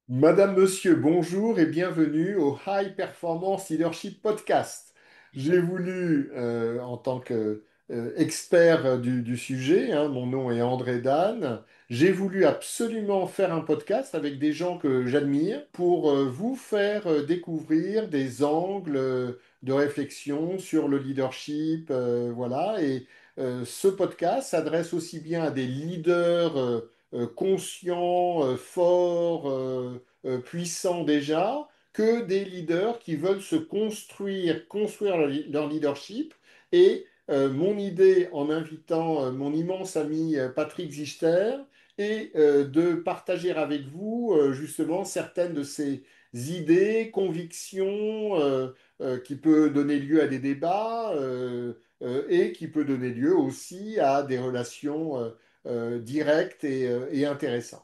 Madame, Monsieur, bonjour et bienvenue au High Performance Leadership Podcast. J'ai voulu, en tant que expert du sujet, hein, mon nom est André Dan, j'ai voulu absolument faire un podcast avec des gens que j'admire pour vous faire découvrir des angles de réflexion sur le leadership, voilà. Et ce podcast s'adresse aussi bien à des leaders conscients, forts, puissants déjà, que des leaders qui veulent se construire leur leadership. Et mon idée en invitant mon immense ami Patrick Zichter est de partager avec vous justement certaines de ces idées, convictions qui peut donner lieu à des débats et qui peut donner lieu aussi à des relations directes et intéressantes.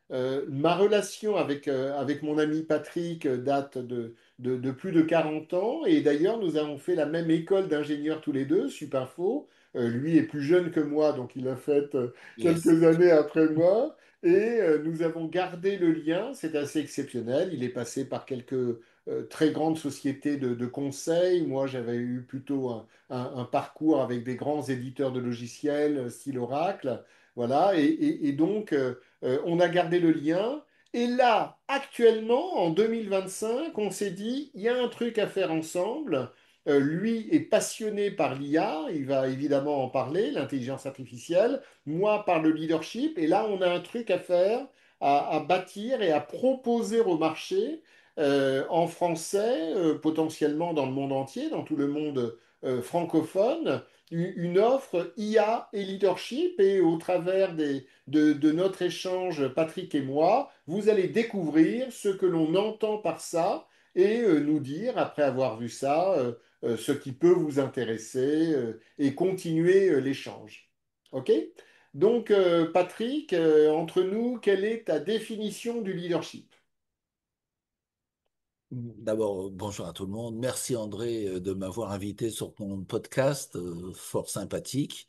Ma relation avec mon ami Patrick date de plus de 40 ans et d'ailleurs nous avons fait la même école d'ingénieurs tous les deux, Supinfo. Lui est plus jeune que moi, donc il a fait Yes. quelques années après moi et nous avons gardé le lien, c'est assez exceptionnel. Il est passé par quelques très grandes sociétés de conseil. Moi j'avais eu plutôt un parcours avec des grands éditeurs de logiciels, style Oracle. Voilà, et donc on a gardé le lien. Et là, actuellement, en 2025, on s'est dit, il y a un truc à faire ensemble. Lui est passionné par l'IA, il va évidemment en parler, l'intelligence artificielle, moi par le leadership, et là, on a un truc à faire, à bâtir et à proposer au marché en français, potentiellement dans le monde entier, dans tout le monde francophone, une offre IA et leadership, et au travers de notre échange, Patrick et moi, vous allez découvrir ce que l'on entend par ça et nous dire, après avoir vu ça, ce qui peut vous intéresser et continuer l'échange. OK? Donc, Patrick, entre nous, quelle est ta définition du leadership? D'abord, bonjour à tout le monde. Merci André de m'avoir invité sur ton podcast, fort sympathique.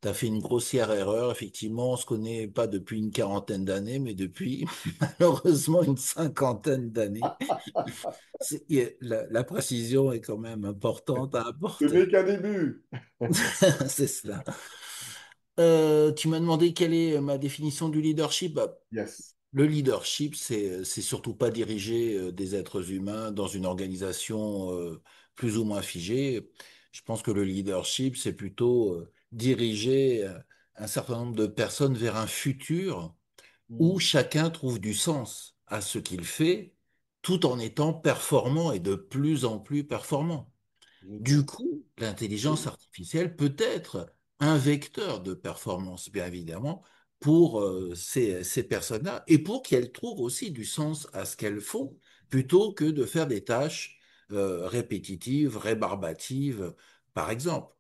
Tu as fait une grossière erreur. Effectivement, on se connaît pas depuis une quarantaine d'années, mais depuis malheureusement une cinquantaine d'années. La précision est quand même importante à Ce apporter. n'est qu'un début. C'est cela. Tu m'as demandé quelle est ma définition du leadership. Bah, Yes. le leadership, c'est surtout pas diriger des êtres humains dans une organisation plus ou moins figée. Je pense que le leadership, c'est plutôt diriger un certain nombre de personnes vers un futur où Mm. chacun trouve du sens à ce qu'il fait, tout en étant performant et de plus en plus performant. Du Génial. coup, l'intelligence Oui, artificielle peut être un vecteur de performance, bien évidemment, pour ces personnes-là et pour qu'elles trouvent aussi du sens à ce qu'elles font, plutôt que de faire des tâches répétitives, rébarbatives, par exemple.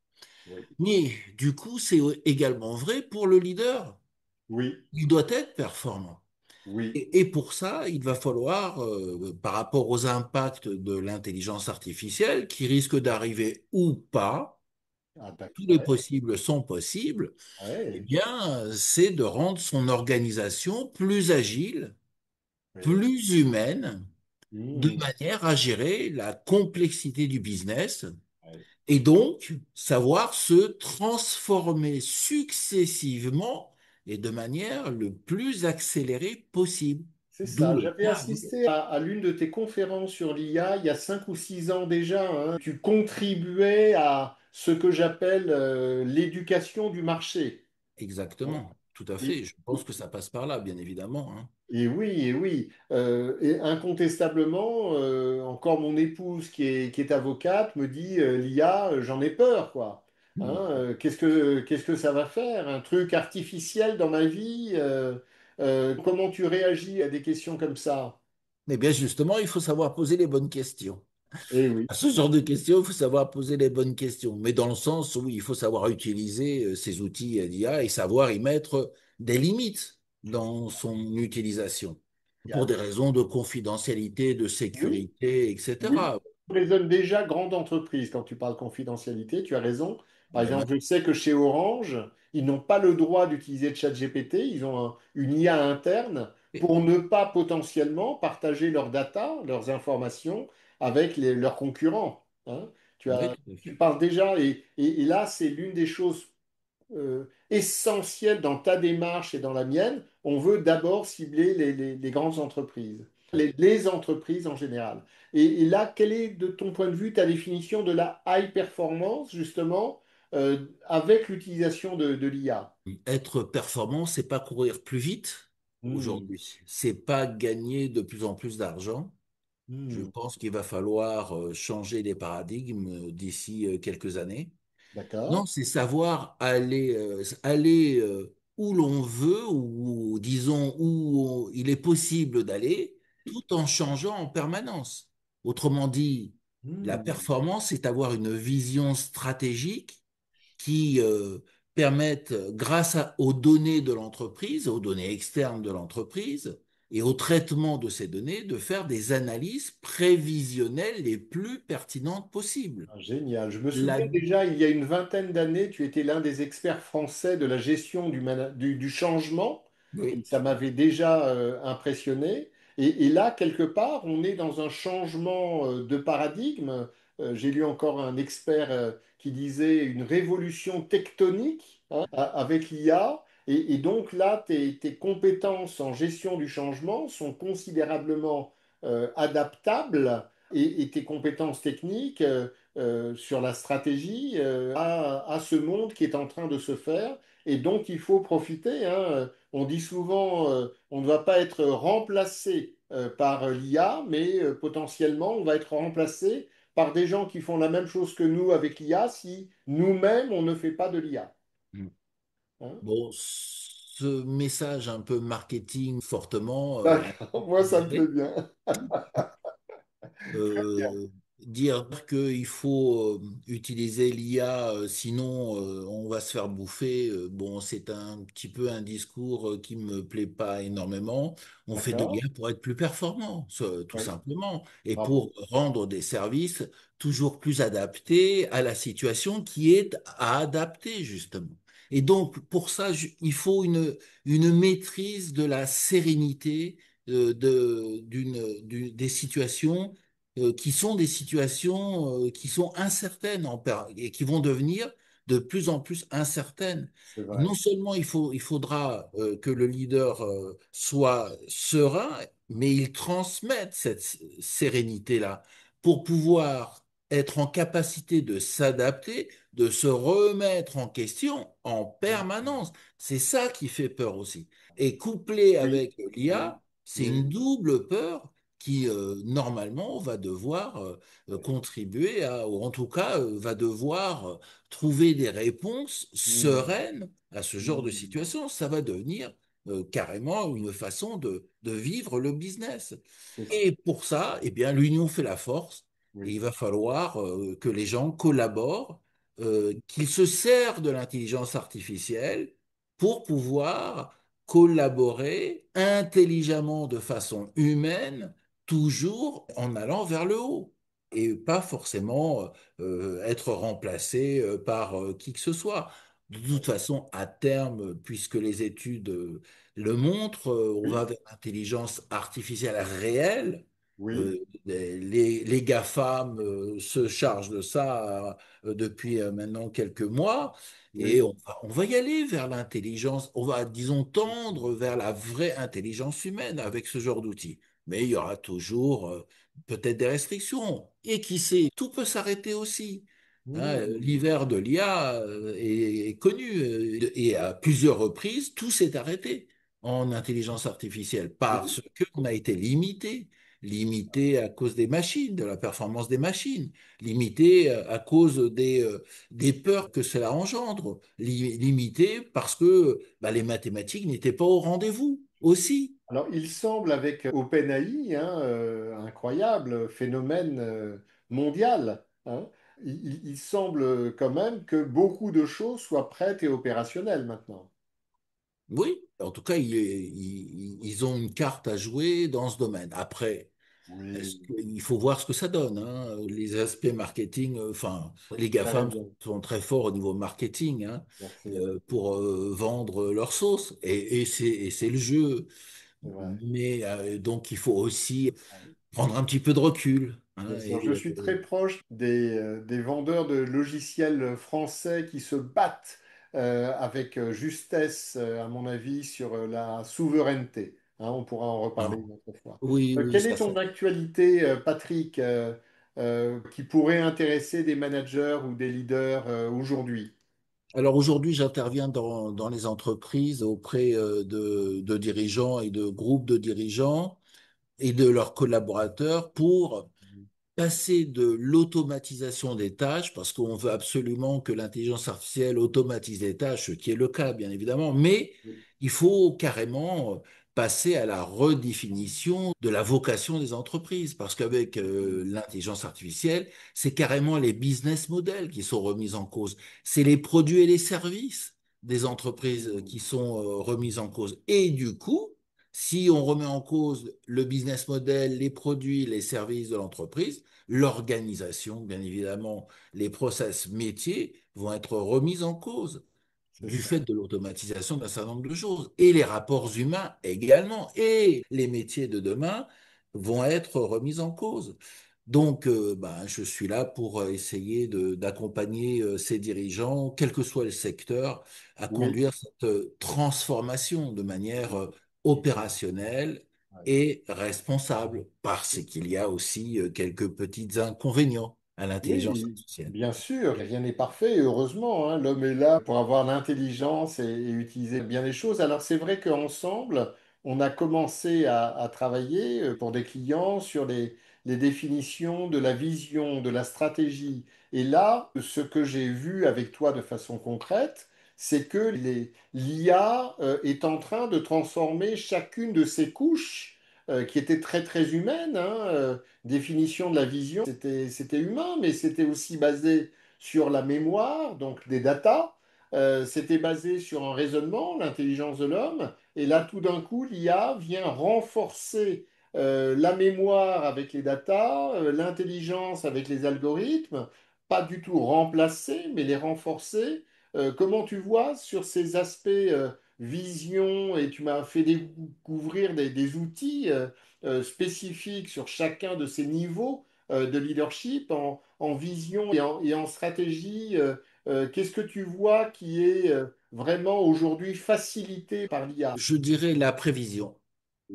oui, Mais du coup, c'est également vrai pour le leader. oui, Il doit être performant. oui. Et pour ça, il va falloir, par rapport aux impacts de l'intelligence artificielle, qui risquent d'arriver ou pas, Ah, tous les d'accord. possibles sont possibles, eh Ouais, bien, c'est de rendre son organisation plus agile, ouais. plus humaine, de Mm. manière à gérer la complexité du business Ouais. et donc savoir se transformer successivement et de manière le plus accélérée possible. C'est D'où ça. le J'avais terme. assisté à l'une de tes conférences sur l'IA il y a 5 ou 6 ans déjà, hein. Tu contribuais à ce que j'appelle l'éducation du marché, hein. Exactement, tout à Et, fait. Je pense que ça passe par là, bien évidemment, hein. et oui, et oui. Et incontestablement, encore mon épouse qui est avocate me dit l'IA, j'en ai peur, quoi. Hein, qu'est-ce que ça va faire? Un truc artificiel dans ma vie? Comment tu réagis à des questions comme ça? Eh bien, justement, il faut savoir poser les bonnes questions. Eh oui. À ce genre de questions, il faut savoir poser les bonnes questions. Mais dans le sens où il faut savoir utiliser ces outils d'IA et savoir y mettre des limites dans son utilisation. Pour des raisons de confidentialité, de Oui, sécurité, oui. etc. Tu raisonnes déjà grande entreprise quand tu parles confidentialité, tu as raison. Par Mais exemple, je sais que chez Orange, ils n'ont pas le droit d'utiliser ChatGPT, ils ont une IA interne pour ne pas potentiellement partager leurs data, leurs informations avec leurs concurrents. Hein. Oui, tout à Tu fait. parles déjà, et là, c'est l'une des choses essentielles dans ta démarche et dans la mienne. On veut d'abord cibler les grandes entreprises, les entreprises en général. Et là, quelle est, de ton point de vue, ta définition de la high performance, justement, avec l'utilisation de l'IA? Être performant, c'est pas courir plus vite Hmm, aujourd'hui. C'est pas gagner de plus en plus d'argent. Je hmm, pense qu'il va falloir changer les paradigmes d'ici quelques années. Non, d'accord. c'est savoir aller où l'on veut, ou disons où il est possible d'aller, tout en changeant en permanence. Autrement dit, la Hmm, performance, c'est avoir une vision stratégique qui permette, aux données de l'entreprise, aux données externes de l'entreprise et au traitement de ces données, de faire des analyses prévisionnelles les plus pertinentes possibles. génial. Je me La... souviens déjà, il y a une vingtaine d'années, tu étais l'un des experts français de la gestion du changement. Et Oui. ça m'avait déjà impressionné. Et là, quelque part, on est dans un changement de paradigme. J'ai lu encore un expert qui disait une révolution tectonique, hein, avec l'IA. Et donc là, tes compétences en gestion du changement sont considérablement adaptables et tes compétences techniques sur la stratégie à ce monde qui est en train de se faire et dont il faut profiter. Hein. On dit souvent on ne va pas être remplacé par l'IA, mais potentiellement on va être remplacé par des gens qui font la même chose que nous avec l'IA si nous-mêmes on ne fait pas de l'IA. Hein. Bon, ce message un peu marketing fortement, D'accord, moi ça me plaît bien. dire qu'il faut utiliser l'IA, sinon on va se faire bouffer. Bon, c'est un petit peu un discours qui me plaît pas énormément. On fait de D'accord. l'IA pour être plus performant, tout Oui, simplement, et pour bravo. rendre des services toujours plus adaptés à la situation qui est à adapter, justement. Et donc, pour ça, il faut une maîtrise de la sérénité des situations qui sont des situations qui sont incertaines et qui vont devenir de plus en plus incertaines. C'est Et vrai. non seulement il faudra que le leader soit serein, mais il transmette cette sérénité-là pour pouvoir être en capacité de s'adapter, de se remettre en question en permanence. C'est ça qui fait peur aussi. Et couplé Oui, avec oui, l'IA, c'est une oui, double peur qui, normalement, va devoir contribuer ou en tout cas, va devoir trouver des réponses hmm, sereines à ce genre de hmm, situation. Ça va devenir carrément une façon de vivre le business. c'est ça. Et pour ça, eh bien, l'union fait la force. Et Oui, il va falloir que les gens collaborent, qu'ils se servent de l'intelligence artificielle pour pouvoir collaborer intelligemment de façon humaine, toujours en allant vers le haut, et pas forcément être remplacé par qui que ce soit. De toute façon, à terme, puisque les études le montrent, on va oui, vers l'intelligence artificielle réelle. oui, Les GAFAM se chargent de ça depuis maintenant quelques mois. Et oui. on va y aller vers l'intelligence, on va, disons, tendre vers la vraie intelligence humaine avec ce genre d'outils. Mais il y aura toujours peut-être des restrictions. Et qui sait, tout peut s'arrêter aussi. Hein, Hmm, l'hiver de l'IA est connu et à plusieurs reprises, tout s'est arrêté en intelligence artificielle parce oui. qu'on a été limité à cause des machines, de la performance des machines, limité à cause des peurs que cela engendre, limité parce que bah, les mathématiques n'étaient pas au rendez-vous aussi. Alors, il semble avec OpenAI, hein, incroyable phénomène mondial, hein, il semble quand même que beaucoup de choses soient prêtes et opérationnelles maintenant. Oui, en tout cas, ils ont une carte à jouer dans ce domaine. Après, Oui, il faut voir ce que ça donne, hein. Les aspects marketing, enfin, les tu as GAFAM raison. sont très forts au niveau marketing, hein, Merci. pour vendre leur sauce. Et c'est le jeu. c'est vrai. Mais donc, il faut aussi prendre un petit peu de recul, Bien hein, sûr, je suis très proche des vendeurs de logiciels français qui se battent avec justesse, à mon avis, sur la souveraineté. Hein, on pourra en reparler non. une autre fois. Oui, oui, Quelle ça est ton fait. actualité, Patrick, qui pourrait intéresser des managers ou des leaders aujourd'hui? Alors aujourd'hui, j'interviens dans les entreprises auprès de dirigeants et de groupes de dirigeants et de leurs collaborateurs pour passer de l'automatisation des tâches, parce qu'on veut absolument que l'intelligence artificielle automatise les tâches, ce qui est le cas, bien évidemment, mais il faut carrément passer à la redéfinition de la vocation des entreprises, parce qu'avec l'intelligence artificielle, c'est carrément les business models qui sont remis en cause, c'est les produits et les services des entreprises qui sont remis en cause. Et du coup, si on remet en cause le business model, les produits, les services de l'entreprise, l'organisation, bien évidemment, les process métiers vont être remis en cause C'est du ça. fait de l'automatisation d'un certain nombre de choses. Et les rapports humains également. Et les métiers de demain vont être remis en cause. Donc, ben, je suis là pour essayer d'accompagner ces dirigeants, quel que soit le secteur, à Oui. conduire cette transformation de manière opérationnelle Ouais. et responsable, parce qu'il y a aussi quelques petits inconvénients à l'intelligence Oui, artificielle. bien sûr, rien n'est parfait, heureusement, hein. L'homme est là pour avoir l'intelligence et utiliser bien les choses. Alors c'est vrai qu'ensemble, on a commencé à travailler pour des clients sur les définitions de la vision, de la stratégie. Et là, ce que j'ai vu avec toi de façon concrète, c'est que l'IA est en train de transformer chacune de ces couches qui étaient très très humaines, hein. Définition de la vision, c'était humain, mais c'était aussi basé sur la mémoire, donc des datas. C'était basé sur un raisonnement, l'intelligence de l'homme. Et là, tout d'un coup, l'IA vient renforcer la mémoire avec les datas, l'intelligence avec les algorithmes, pas du tout remplacer, mais les renforcer. Comment tu vois sur ces aspects vision, et tu m'as fait découvrir des outils spécifiques sur chacun de ces niveaux de leadership en vision et en stratégie. Qu'est-ce que tu vois qui est vraiment aujourd'hui facilité par l'IA? Je dirais la prévision.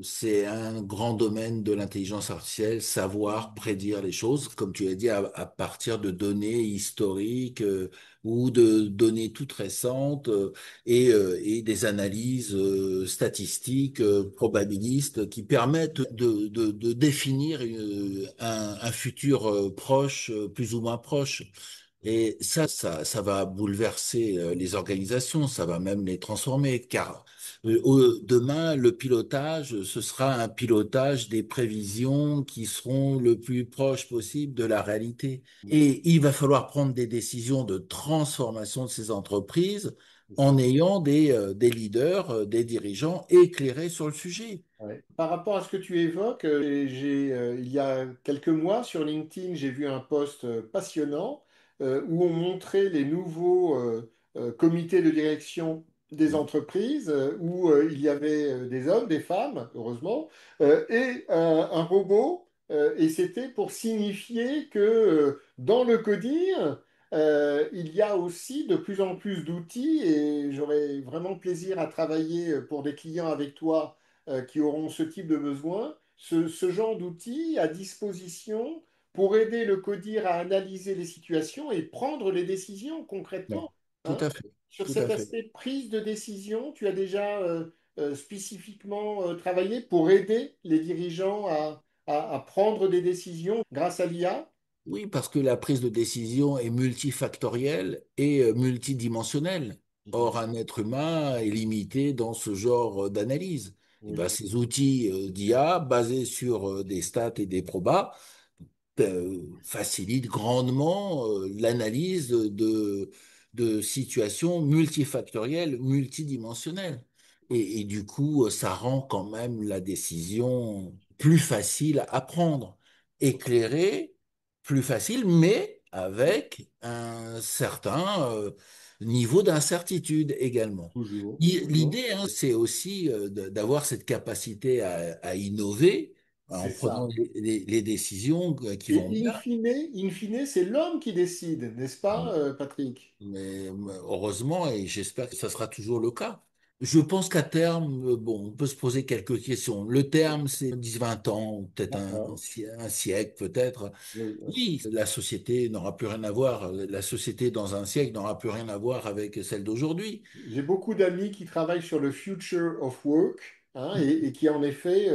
C'est un grand domaine de l'intelligence artificielle, savoir prédire les choses, comme tu as dit, à partir de données historiques ou de données toutes récentes et des analyses statistiques, probabilistes, qui permettent de définir un futur proche, plus ou moins proche. Et ça va bouleverser les organisations, ça va même les transformer, car demain, le pilotage, ce sera un pilotage des prévisions qui seront le plus proche possible de la réalité. Et il va falloir prendre des décisions de transformation de ces entreprises en ayant des leaders, des dirigeants éclairés sur le sujet. Ouais. Par rapport à ce que tu évoques, il y a quelques mois sur LinkedIn, j'ai vu un post passionnant où on montrait les nouveaux comités de direction des entreprises, où il y avait des hommes, des femmes, heureusement, et un robot. Et c'était pour signifier que dans le codir, il y a aussi de plus en plus d'outils, et j'aurais vraiment plaisir à travailler pour des clients avec toi qui auront ce type de besoin, ce genre d'outils à disposition pour aider le CODIR à analyser les situations et prendre les décisions Ouais. concrètement, Tout hein. à fait, Sur tout à cet fait. aspect prise de décision, tu as déjà spécifiquement travaillé pour aider les dirigeants à prendre des décisions grâce à l'IA? Oui, parce que la prise de décision est multifactorielle et multidimensionnelle. Mhm. Or, un être humain est limité dans ce genre d'analyse. Et ben, Oui, ces outils d'IA basés sur des stats et des probas facilitent grandement l'analyse de situations multifactorielles, multidimensionnelles. Et du coup, ça rend quand même la décision plus facile à prendre, éclairée, plus facile, mais avec un certain niveau d'incertitude également. Toujours, toujours. L'idée, hein, c'est aussi d'avoir cette capacité à innover C'est en prenant ça. les décisions qui vont Et bien. in fine, c'est l'homme qui décide, n'est-ce pas, Patrick? Mais heureusement, et j'espère que ça sera toujours le cas. Je pense qu'à terme, bon, on peut se poser quelques questions. Le terme, c'est 10, 20 ans, ou peut-être D'accord. un siècle, peut-être. Oui, oui. Oui, la société n'aura plus rien à voir. La société dans un siècle n'aura plus rien à voir avec celle d'aujourd'hui. J'ai beaucoup d'amis qui travaillent sur le future of work, hein, et qui en effet,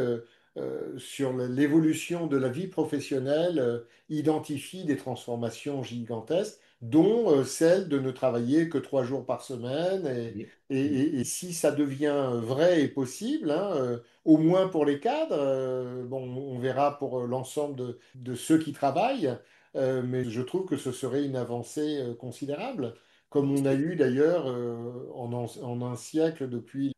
sur l'évolution de la vie professionnelle, identifient des transformations gigantesques, dont celle de ne travailler que 3 jours par semaine. Oui. Et si ça devient vrai et possible, hein, au moins pour les cadres, bon, on verra pour l'ensemble de ceux qui travaillent, mais je trouve que ce serait une avancée considérable comme on a eu d'ailleurs en un siècle depuis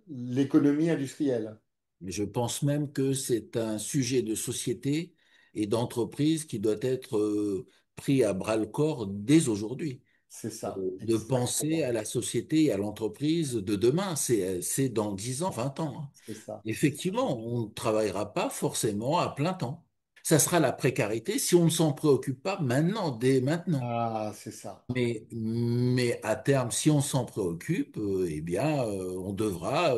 l'économie industrielle. Mais je pense même que c'est un sujet de société et d'entreprise qui doit être pris à bras-le-corps dès aujourd'hui. C'est ça, De penser exactement. à la société et à l'entreprise de demain. C'est dans 10 ans, 20 ans, hein. C'est ça, c'est ça. Effectivement, on ne travaillera pas forcément à plein temps. Ça sera la précarité si on ne s'en préoccupe pas maintenant, dès maintenant. Ah, c'est ça. Mais à terme, si on s'en préoccupe, eh bien, on devra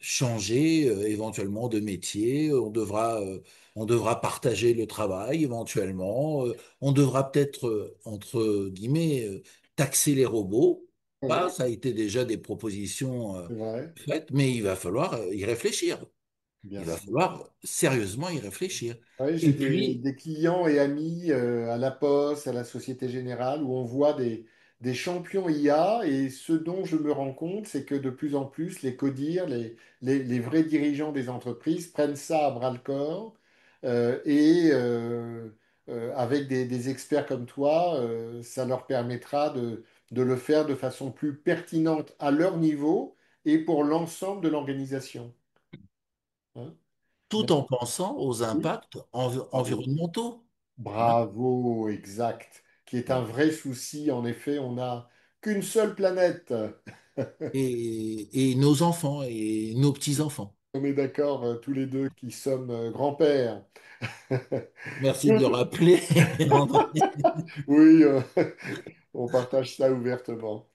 changer éventuellement de métier, on devra partager le travail éventuellement, on devra peut-être, entre guillemets, taxer les robots. Pas, Oui, ça a été déjà des propositions c'est vrai, faites, mais il va falloir y réfléchir. bien Il va sûr. falloir sérieusement y réfléchir. Oui, j'ai Et puis, des clients et amis à la Poste, à la Société Générale, où on voit des champions IA, et ce dont je me rends compte, c'est que de plus en plus, les CODIR, les vrais dirigeants des entreprises prennent ça à bras-le-corps, avec des experts comme toi, ça leur permettra de le faire de façon plus pertinente à leur niveau et pour l'ensemble de l'organisation. Hein. tout Mais- en pensant aux oui, impacts bravo. environnementaux, hein. Bravo, exact. Qui est un Voilà. vrai souci. En effet, on n'a qu'une seule planète. Et nos enfants et nos petits-enfants. On est d'accord, tous les deux qui sommes grands-pères. Merci de le rappeler, André. Oui, on partage ça ouvertement.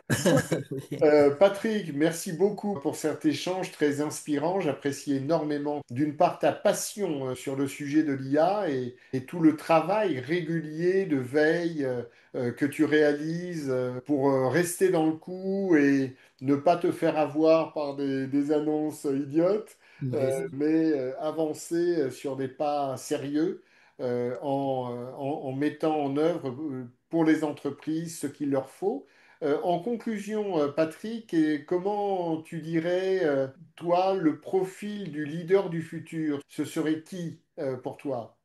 Patrick, merci beaucoup pour cet échange très inspirant. J'apprécie énormément, d'une part, ta passion sur le sujet de l'IA et tout le travail régulier de veille que tu réalises pour rester dans le coup et ne pas te faire avoir par des annonces idiotes, Mais mais avancer sur des pas sérieux en mettant en œuvre pour les entreprises ce qu'il leur faut. En conclusion, Patrick, et comment tu dirais, toi, le profil du leader du futur? Ce serait qui, pour toi?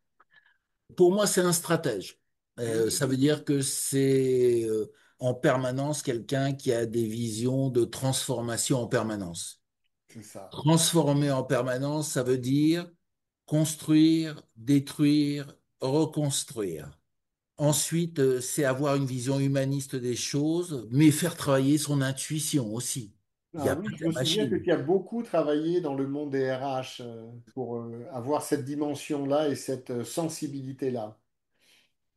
pour moi, c'est un stratège. Mhm. Ça veut dire que c'est en permanence quelqu'un qui a des visions de transformation en permanence. C'est ça. Transformer en permanence, ça veut dire construire, détruire, reconstruire. Ensuite, c'est avoir une vision humaniste des choses, mais faire travailler son intuition aussi. Il n'y Ah a pas oui, que je la me souviens que machine. tu as beaucoup travaillé dans le monde des RH pour avoir cette dimension-là et cette sensibilité-là.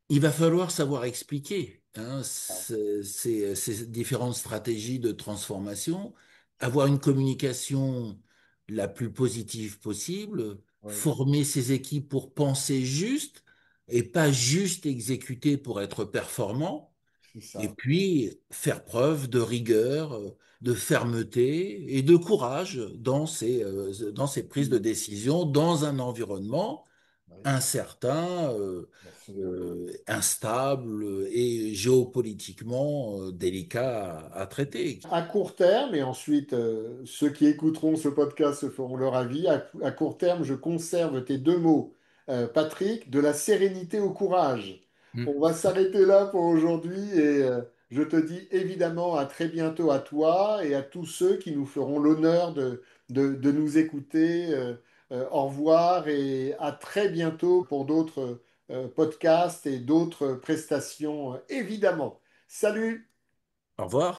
Il va falloir savoir expliquer, hein, Ah, ces différentes stratégies de transformation, avoir une communication la plus positive possible, oui, former ses équipes pour penser juste et pas juste exécuter pour être performant. c'est Et ça. puis, faire preuve de rigueur, de fermeté et de courage dans ses prises de Oui, décision dans un environnement oui, incertain, absolument. instable et géopolitiquement délicat à traiter. À court terme, et ensuite ceux qui écouteront ce podcast se feront leur avis, à court terme, je conserve tes deux mots, Patrick, de la sérénité au courage. Hmm. On va s'arrêter là pour aujourd'hui et je te dis évidemment à très bientôt à toi et à tous ceux qui nous feront l'honneur de nous écouter. Au revoir et à très bientôt pour d'autres podcasts et d'autres prestations, évidemment. Salut! Au revoir.